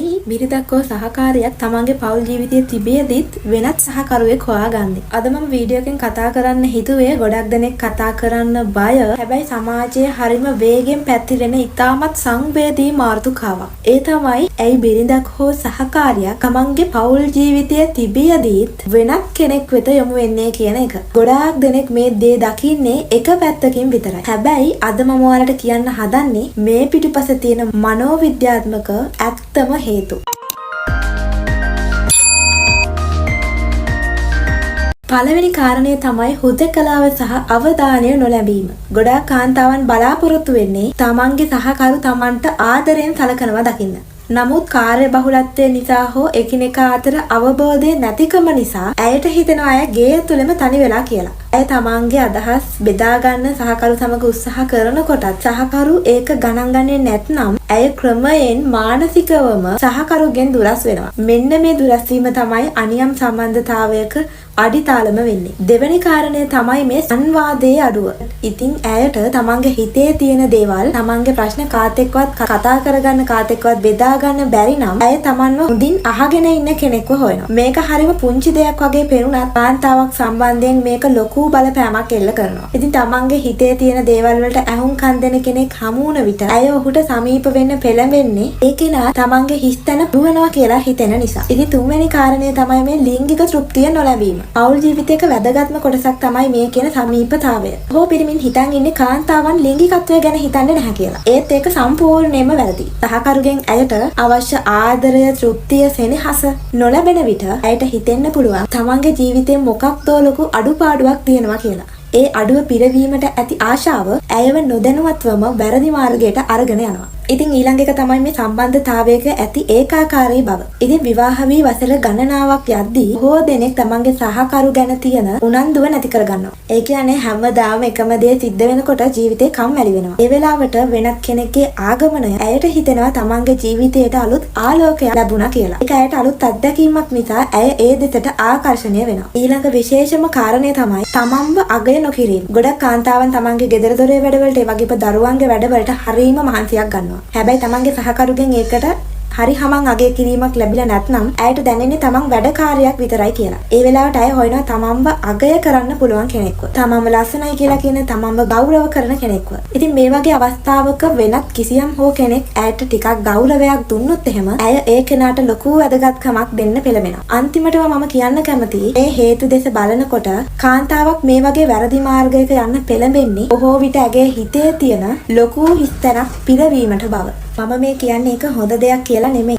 ඇයි බිරිඳක් හෝ සහකාරියක් තමන්ගේ පෞල් ජීවිතයේ තිබියදිත් වෙනත් සහකරුවෙක් හොයාගන්නේ? අද මම වීඩියෝ එකෙන් කතා කරන්න හිතුවේ ගොඩක් දෙනෙක් කතා කරන්න බය. හැබැයි සමාජයේ හරිම වේගෙන් පැතිරෙන ඉතාමත් සංවේදී මාතෘකාවක්. ඒ තමයි ඇයි බිරිඳක් හෝ සහකාරියක් තමන්ගේ පෞල් ජීවිතයේ තිබියදිත් වෙනත් කෙනෙක් වෙත යොමු වෙන්නේ කියන එක. ගොඩාක් දෙනෙක් මේ දේ දකින්නේ එක පැත්තකින් විතරයි. හැබැයි අද මම ඔයාලට කියන්න හදන්නේ මේ පිටුපස තියෙන මනෝවිද්‍යාත්මක ඇත්තම හේතු. පළවෙනි කාරණය තමයි හුදකලාව සහ අවධානය නොලැබීම. ගොඩාක් කාන්තාවන් බලාපොරොත්තු වෙන්නේ තමන්ගේ සහකරු තමන්ට ආදරයෙන් සලකනවා දකින්න. නමුත් කාර්ය බහුලත්වය නිසා හෝ එකිනෙකා අතර අවබෝධය නැතිකම නිසා ඇයට හිතෙනවා අය ගේ තුලම තනි වෙලා කියලා. ඇය තමන්ගේ අදහස් බෙදා ගන්න සහකරු සමග උත්සාහ කරනකොටත් සහකරු ඒක ගණන් ගන්නේ නැත්නම් ඇය ක්‍රමයෙන් මානසිකවම සහකරුගෙන් දුරස් වෙනවා. මෙන්න මේ දුරස් වීම තමයි අනියම් සම්බන්ධතාවයක අඩිතාලම වෙන්නේ. දෙවෙනි කාරණය තමයි මේ සංවාදයේ අඩුව. ඉතින් ඇයට තමන්ගේ හිතේ තියෙන දේවල් තමන්ගේ ප්‍රශ්න කාත් එක්කවත් කතා කරගන්න කාත් එක්කවත් බෙදා ගන්න බැරි නම් ඇය තමන්ව හොඳින් අහගෙන ඉන්න කෙනෙක්ව හොයනවා. මේක හරිම පුංචි දෙයක් වගේ පෙනුනත් කාන්තාවක් සම්බන්ධයෙන් මේක ලොකු බලපෑමක් එල්ල කරනවා. ඉතින් තමන්ගේ හිතේ තියෙන දේවල් වලට ඇහුම්කන් දෙන කෙනෙක් හමු වුණ විට ඇය ඔහුට සමීප වෙන්න පෙළඹෙන්නේ ඒ කෙනා තමන්ගේ හිස්තැන පුරවනවා කියලා හිතෙන නිසා. ඉතින් තුන්වෙනි කාරණය තමයි මේ ලිංගික තෘප්තිය නොලැබීම. පෞල් ජීවිතයක වැදගත්ම කොටසක් තමයි මේ කියන සමීපතාවය. බොහෝ පිරිමින් හිතන් ඉන්නේ කාන්තාවන් ලිංගිකත්වය ගැන හිතන්නේ නැහැ කියලා. ඒත් ඒක සම්පූර්ණයෙන්ම වැරදි. සහකරුගෙන් ඇයට අවශ්‍ය ආදරය, තෘප්තිය, සෙනෙහස නොලැබෙන විට ඇයට හිතෙන්න පුළුවන් තමන්ගේ ජීවිතේ මොකක්දෝ ලොකු අඩුපාඩුවක් තියෙනවා කියලා. ඒ අඩුව පිරවීමට ඇති ආශාව ඇයව නොදැනුවත්වම වැරදි මාර්ගයට අරගෙන යනවා. ඉතින් ඊළඟ එක තමයි මේ සම්බන්ධතාවයක ඇති ඒකාකාරී බව. ඉතින් විවාහ වී වසර ගණනාවක් යද්දී බොහෝ දෙනෙක් තමන්ගේ සහකරු ගැන තියෙන උනන්දුව නැති කරගන්නවා. ඒ කියන්නේ හැමදාම එකම දේ සිද්ධ වෙනකොට ජීවිතේ කම්මැලි වෙනවා. ඒ වෙලාවට වෙනත් කෙනෙක්ගේ ආගමනය ඇයට හිතෙනවා තමන්ගේ ජීවිතයට අලුත් ආලෝකයක් ලැබුණා කියලා. ඒක ඇයට අලුත් අත්දැකීමක් නිසා ඇය ඒ දෙසට ආකර්ෂණය වෙනවා. ඊළඟ විශේෂම කාරණය තමයි තමන්ව අගය නොකිරීම. ගොඩක් කාන්තාවන් තමන්ගේ ගෙදර දොරේ වැඩවලට ඒ වගේම දරුවන්ගේ වැඩවලට හරීම මහන්සියක් ගන්නවා. හැබැයි තමන්ගේ සහකරුගෙන් ඒකට හරි හමං අගය කිරීමක් ලැබිලා නැත්නම් ඇයට දැනෙන්නේ තමන් වැඩකාරියක් විතරයි කියලා. ඒ වෙලාවට ඇය හොයනවා තමන්ව අගය කරන්න පුළුවන් කෙනෙක්ව. තමන්ව ලස්සනයි කියලා කියන තමන්ව ගෞරව කරන කෙනෙක්ව. ඉතින් මේ වගේ අවස්ථාවක වෙනත් කිසියම් හෝ කෙනෙක් ඇයට ටිකක් ගෞරවයක් දුන්නොත් එහෙම ඇය ඒ කෙනාට ලොකු වැදගත්කමක් දෙන්න පෙළඹෙනවා. අන්තිමටම මම කියන්න කැමතියි මේ හේතු දෙස බලනකොට කාන්තාවක් මේ වගේ වැරදි මාර්ගයක යන්න පෙළඹෙන්නේ බොහෝ විට ඇගේ හිතේ තියෙන ලොකු හිස්තැනක් පිරවීමට බව. මම මේ කියන්නේ ඒක හොඳ දෙයක් කියලා නෙමෙයි.